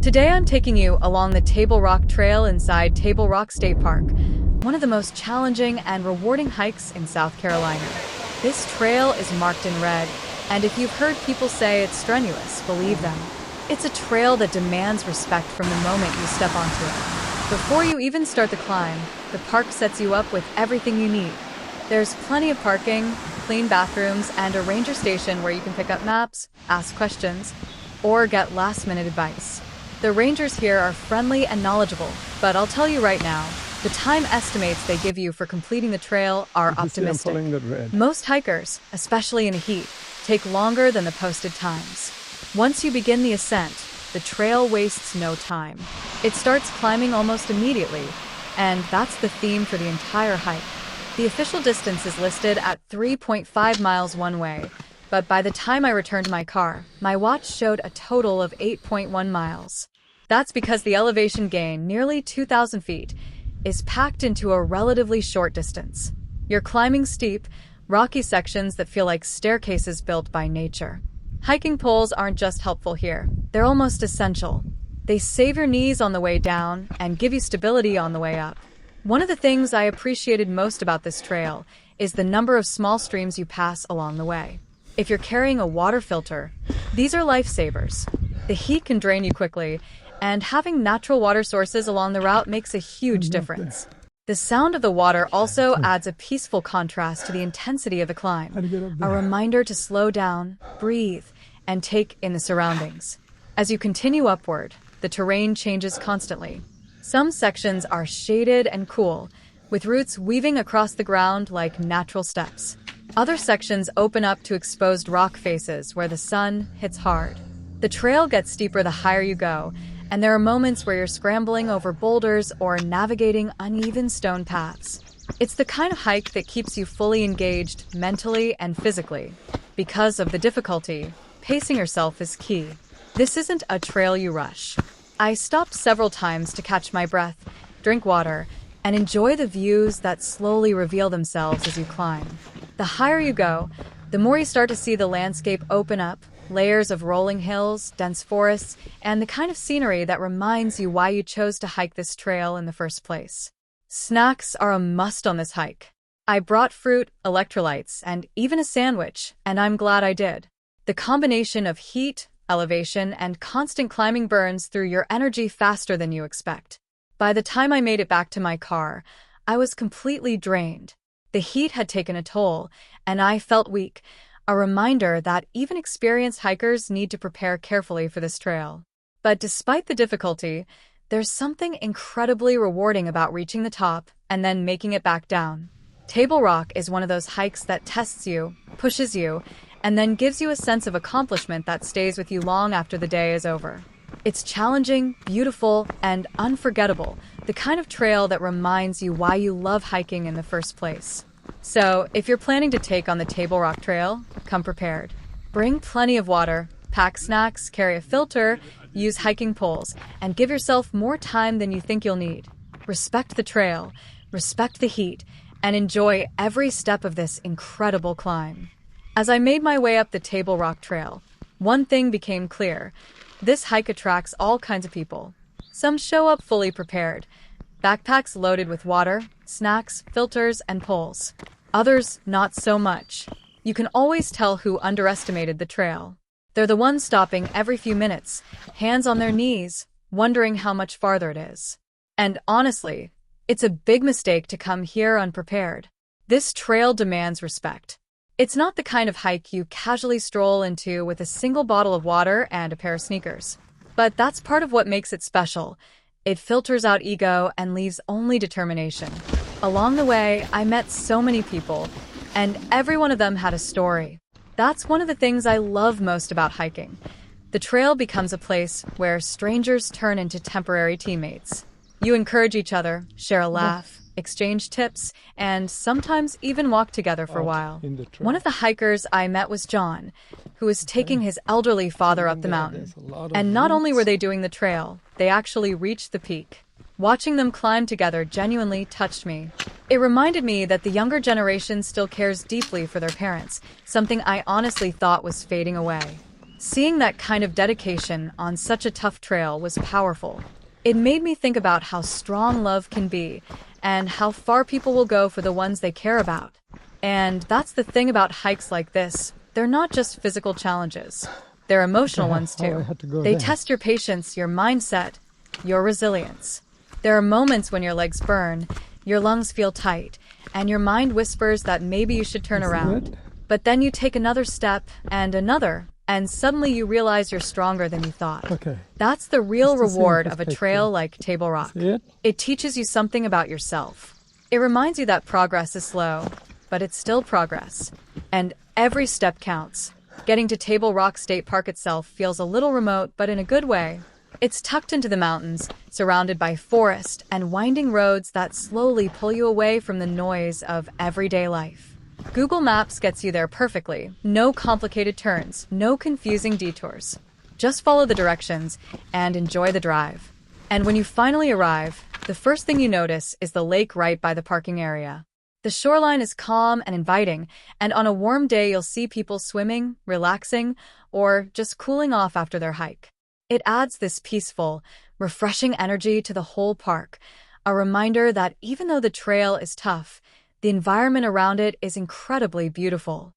Today I'm taking you along the Table Rock Trail inside Table Rock State Park, one of the most challenging and rewarding hikes in South Carolina. This trail is marked in red, and if you've heard people say it's strenuous, believe them. It's a trail that demands respect from the moment you step onto it. Before you even start the climb, the park sets you up with everything you need. There's plenty of parking, clean bathrooms, and a ranger station where you can pick up maps, ask questions, or get last-minute advice. The rangers here are friendly and knowledgeable, but I'll tell you right now, the time estimates they give you for completing the trail are optimistic. Most hikers, especially in the heat, take longer than the posted times. Once you begin the ascent, the trail wastes no time. It starts climbing almost immediately, and that's the theme for the entire hike. The official distance is listed at 3.5 miles one way, but by the time I returned my car, my watch showed a total of 8.1 miles. That's because the elevation gain, nearly 2,000 feet, is packed into a relatively short distance. You're climbing steep, rocky sections that feel like staircases built by nature. Hiking poles aren't just helpful here, they're almost essential. They save your knees on the way down and give you stability on the way up. One of the things I appreciated most about this trail is the number of small streams you pass along the way. If you're carrying a water filter, these are lifesavers. The heat can drain you quickly, and having natural water sources along the route makes a huge difference. The sound of the water also adds a peaceful contrast to the intensity of the climb, a reminder to slow down, breathe, and take in the surroundings. As you continue upward, the terrain changes constantly. Some sections are shaded and cool, with roots weaving across the ground like natural steps. Other sections open up to exposed rock faces where the sun hits hard. The trail gets steeper the higher you go, and there are moments where you're scrambling over boulders or navigating uneven stone paths. It's the kind of hike that keeps you fully engaged mentally and physically. Because of the difficulty, pacing yourself is key. This isn't a trail you rush. I stopped several times to catch my breath, drink water, and enjoy the views that slowly reveal themselves as you climb. The higher you go, the more you start to see the landscape open up, layers of rolling hills, dense forests, and the kind of scenery that reminds you why you chose to hike this trail in the first place. Snacks are a must on this hike. I brought fruit, electrolytes, and even a sandwich, and I'm glad I did. The combination of heat, elevation, and constant climbing burns through your energy faster than you expect. By the time I made it back to my car, I was completely drained. The heat had taken a toll, and I felt weak, a reminder that even experienced hikers need to prepare carefully for this trail. But despite the difficulty, there's something incredibly rewarding about reaching the top and then making it back down. Table Rock is one of those hikes that tests you, pushes you, and then gives you a sense of accomplishment that stays with you long after the day is over. It's challenging, beautiful, and unforgettable, the kind of trail that reminds you why you love hiking in the first place. So, if you're planning to take on the Table Rock Trail, come prepared. Bring plenty of water, pack snacks, carry a filter, use hiking poles, and give yourself more time than you think you'll need. Respect the trail, respect the heat, and enjoy every step of this incredible climb. As I made my way up the Table Rock Trail, one thing became clear. This hike attracts all kinds of people. Some show up fully prepared, backpacks loaded with water, snacks, filters, and poles. Others, not so much. You can always tell who underestimated the trail. They're the ones stopping every few minutes, hands on their knees, wondering how much farther it is. And honestly, it's a big mistake to come here unprepared. This trail demands respect. It's not the kind of hike you casually stroll into with a single bottle of water and a pair of sneakers. But that's part of what makes it special. It filters out ego and leaves only determination. Along the way, I met so many people, and every one of them had a story. That's one of the things I love most about hiking. The trail becomes a place where strangers turn into temporary teammates. You encourage each other, share a laugh, exchange tips, and sometimes even walk together for a while. One of the hikers I met was John, who was taking his elderly father up the mountain. And not only were they doing the trail, they actually reached the peak. Watching them climb together genuinely touched me. It reminded me that the younger generation still cares deeply for their parents, something I honestly thought was fading away. Seeing that kind of dedication on such a tough trail was powerful. It made me think about how strong love can be and how far people will go for the ones they care about. And that's the thing about hikes like this. They're not just physical challenges. They're emotional ones too. They test your patience, your mindset, your resilience. There are moments when your legs burn, your lungs feel tight, and your mind whispers that maybe you should turn around. But then you take another step and another, and suddenly you realize you're stronger than you thought. That's the real reward of a trail like Table Rock. It teaches you something about yourself. It reminds you that progress is slow, but it's still progress. And every step counts. Getting to Table Rock State Park itself feels a little remote, but in a good way. It's tucked into the mountains, surrounded by forest and winding roads that slowly pull you away from the noise of everyday life. Google Maps gets you there perfectly. No complicated turns, no confusing detours. Just follow the directions and enjoy the drive. And when you finally arrive, the first thing you notice is the lake right by the parking area. The shoreline is calm and inviting, and on a warm day you'll see people swimming, relaxing, or just cooling off after their hike. It adds this peaceful, refreshing energy to the whole park, a reminder that even though the trail is tough, the environment around it is incredibly beautiful.